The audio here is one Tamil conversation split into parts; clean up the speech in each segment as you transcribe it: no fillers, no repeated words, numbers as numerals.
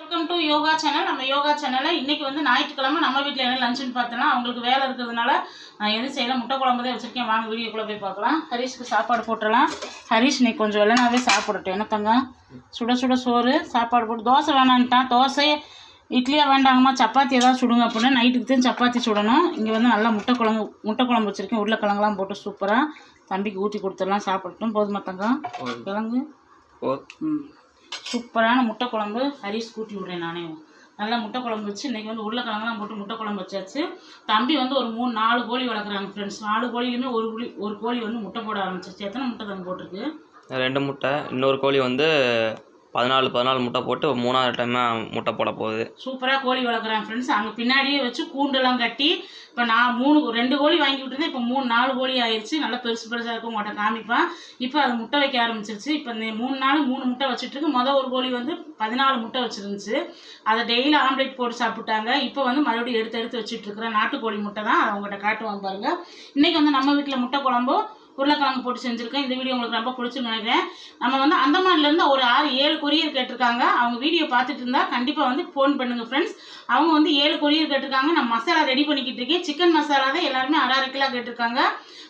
Welcome to yoga channel. நம்ம யோகா சேனலில் இன்றைக்கி வந்து ஞாயிற்றுக்கிழமை நம்ம வீட்டில் என்ன லஞ்சுன்னு பார்த்தோன்னா அவங்களுக்கு வேலை இருக்கிறதுனால நான் எதுவும் செய்யலை, முட்டை குழம்பு தான் வச்சுருக்கேன். வாங்க வீடியோக்குள்ளே போய் பார்க்கலாம். ஹரிஷ்க்கு சாப்பாடு போட்டுடலாம். ஹரிஷ் இன்னைக்கு கொஞ்சம் வெள்ளனாவே சாப்பிடட்டும். என்ன தங்க சுட சுட சோறு சாப்பாடு போட்டு தோசை வேணான்ட்டான். தோசை இட்லியாக வேண்டாங்கம்மா, சப்பாத்தி ஏதாவது சுடுங்க அப்படின்னா நைட்டுக்கு தான் சப்பாத்தி சுடணும். இங்கே வந்து நல்லா முட்டை குழம்பு வச்சுருக்கேன். உருளைக்கிழங்குலாம் போட்டு சூப்பராக தம்பிக்கு ஊற்றி கொடுத்துடலாம். சாப்பிடட்டும். போதுமா தங்கம்? கிழங்கு சூப்பரான முட்டை குழம்பு ஹரிஷ் கூட்டி விட்றேன். நானே நல்லா முட்டை குழம்பு வச்சு இன்றைக்கி வந்து உருளைக்கிழங்குலாம் போட்டு முட்டை குழம்பு வச்சாச்சு. தம்பி வந்து ஒரு 3-4 கோழி வளர்க்குறாங்க ஃப்ரெண்ட்ஸ். 4 கோழிலையுமே ஒரு கோழி வந்து முட்டை போட ஆரம்பிச்சிருச்சு. எத்தனை முட்டை தம்பி போட்டிருக்கு? 2 முட்டை. இன்னொரு கோழி வந்து 14 முட்டை போட்டு 3ஆவது டைமாக முட்டை போட போகுது. சூப்பராக கோழி வளர்க்குறாங்க ஃப்ரெண்ட்ஸ். அங்கே பின்னாடியே வச்சு கூண்டெல்லாம் கட்டி இப்போ நான் 2 கோழி வாங்கி விட்டுருந்தேன். இப்போ 3-4 கோழி ஆயிடுச்சு. நல்லா பெருசாக இருக்கும். உங்கள்கிட்ட காமிப்பான். இப்போ அது முட்டை வைக்க ஆரம்பிச்சிருச்சு. இப்போ இந்த 3 நாள் 3 முட்டை வச்சுட்டுருக்கு. ஒரு கோழி வந்து 14 முட்டை வச்சுருந்துச்சு. அதை டெய்லி ஆம்லேட் போட்டு சாப்பிட்டாங்க. இப்போ வந்து மறுபடியும் எடுத்து வச்சுட்ருக்குறேன். நாட்டுக்கோழி முட்டை தான். அதை அவங்கள்ட்ட காட்டுவாங்க பாருங்கள். இன்றைக்கி வந்து நம்ம வீட்டில் முட்டை குழம்பு உருளைக்கிழங்கு போட்டு செஞ்சுருக்கேன். இந்த வீடியோ உங்களுக்கு ரொம்ப பிடிச்சுன்னு நினைக்கிறேன். நம்ம வந்து அந்தமான்லேருந்து ஒரு 6-7 கொரியர் கேட்டிருக்காங்க. அவங்க வீடியோ பார்த்துட்டு இருந்தால் கண்டிப்பாக வந்து ஃபோன் பண்ணுங்கள் ஃப்ரெண்ட்ஸ். அவங்க வந்து 7 கொரியர் கேட்டிருக்காங்க. நான் மசாலா ரெடி பண்ணிக்கிட்டு இருக்கேன். சிக்கன் மசாலா தான் எல்லாருமே 1/2 கிலோ கேட்டிருக்காங்க.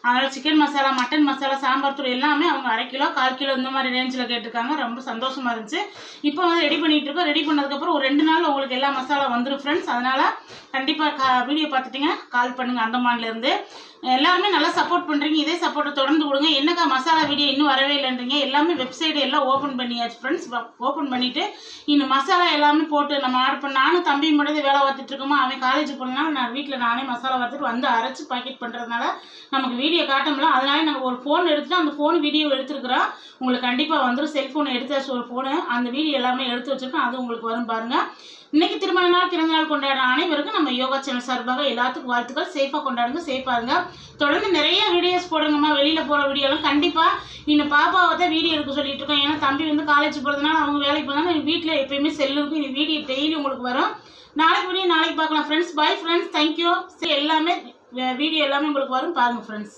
அதனால் சிக்கன் மசாலா, மட்டன் மசாலா, சாம்பார் தூள் எல்லாமே அவங்க 1/2 கிலோ 1/4 கிலோ இந்த மாதிரி ரேஞ்சில் கேட்டிருக்காங்க. ரொம்ப சந்தோஷமாக இருந்துச்சு. இப்போ வந்து ரெடி பண்ணிகிட்டு இருக்கோம். ரெடி பண்ணதுக்கப்புறம் ஒரு 2 நாள் உங்களுக்கு எல்லா மசாலா வந்துடும் ஃப்ரெண்ட்ஸ். அதனால் கண்டிப்பாக வீடியோ பார்த்துட்டிங்க கால் பண்ணுங்கள். அந்தமான்லேருந்து எல்லாருமே நல்லா சப்போர்ட் பண்ணுறீங்க. இதே சப்போர்ட்டை தொடர்ந்து கொடுங்க. என்னக்கா மசாலா வீடியோ இன்னும் வரவே இல்லைன்றீங்க. எல்லாமே வெப்சைட் எல்லாம் ஓப்பன் பண்ணியாச்சு ஃப்ரெண்ட்ஸ். ஓப்பன் பண்ணிவிட்டு இந்த மசாலா எல்லாமே போட்டு நம்ம ஆர்டர் பண்ண. நானும் தம்பி மட்டும் வேலை பார்த்துட்டு இருக்கோமா. அவன் காலேஜ் போனதுனால நான் வீட்டில் நானே மசாலா வறுத்துட்டு வந்து அரைச்சி பாக்கெட் பண்ணுறதுனால நமக்கு வீடியோ காட்டமுடியல. அதனால நாங்கள் ஒரு ஃபோன் எடுத்துட்டு அந்த ஃபோன் வீடியோ எடுத்துருக்குறோம். உங்களுக்கு கண்டிப்பாக வந்துடும். செல்ஃபோனை எடுத்தாச்சு ஒரு ஃபோனு. அந்த வீடியோ எல்லாமே எடுத்து வச்சுருக்கோம். அது உங்களுக்கு வரும் பாருங்கள். இன்னைக்கு திருமண நாள், பிறந்த நாள் கொண்டாடுற அனைவருக்கும் நம்ம யோகா சேனல் சார்பாக எல்லாத்துக்கும் வாழ்த்துக்கள். சேஃபாக கொண்டாடுங்க, சேஃபாக இருங்க. தொடர்ந்து நிறைய வீடியோஸ் போடுங்கம்மா. வெளியில் போகிற வீடியோலாம் கண்டிப்பாக இன்னும் பாப்பாவை தான் வீடியோ எடுக்க சொல்லிட்டு இருக்கோம். ஏன்னா தம்பி வந்து காலேஜ் போகிறதுனால அவங்க வேலைக்கு போனாலும் வீட்டில் எப்பயுமே செல்லு இருக்கும். இந்த வீடியோ டெய்லி உங்களுக்கு வரும். நாளைக்கு வீடியோ நாளைக்கு பார்க்கலாம் ஃப்ரெண்ட்ஸ். Bye friends, thank you. எல்லாமே வீடியோ எல்லாமே உங்களுக்கு வரும் பாருங்கள் ஃப்ரெண்ட்ஸ்.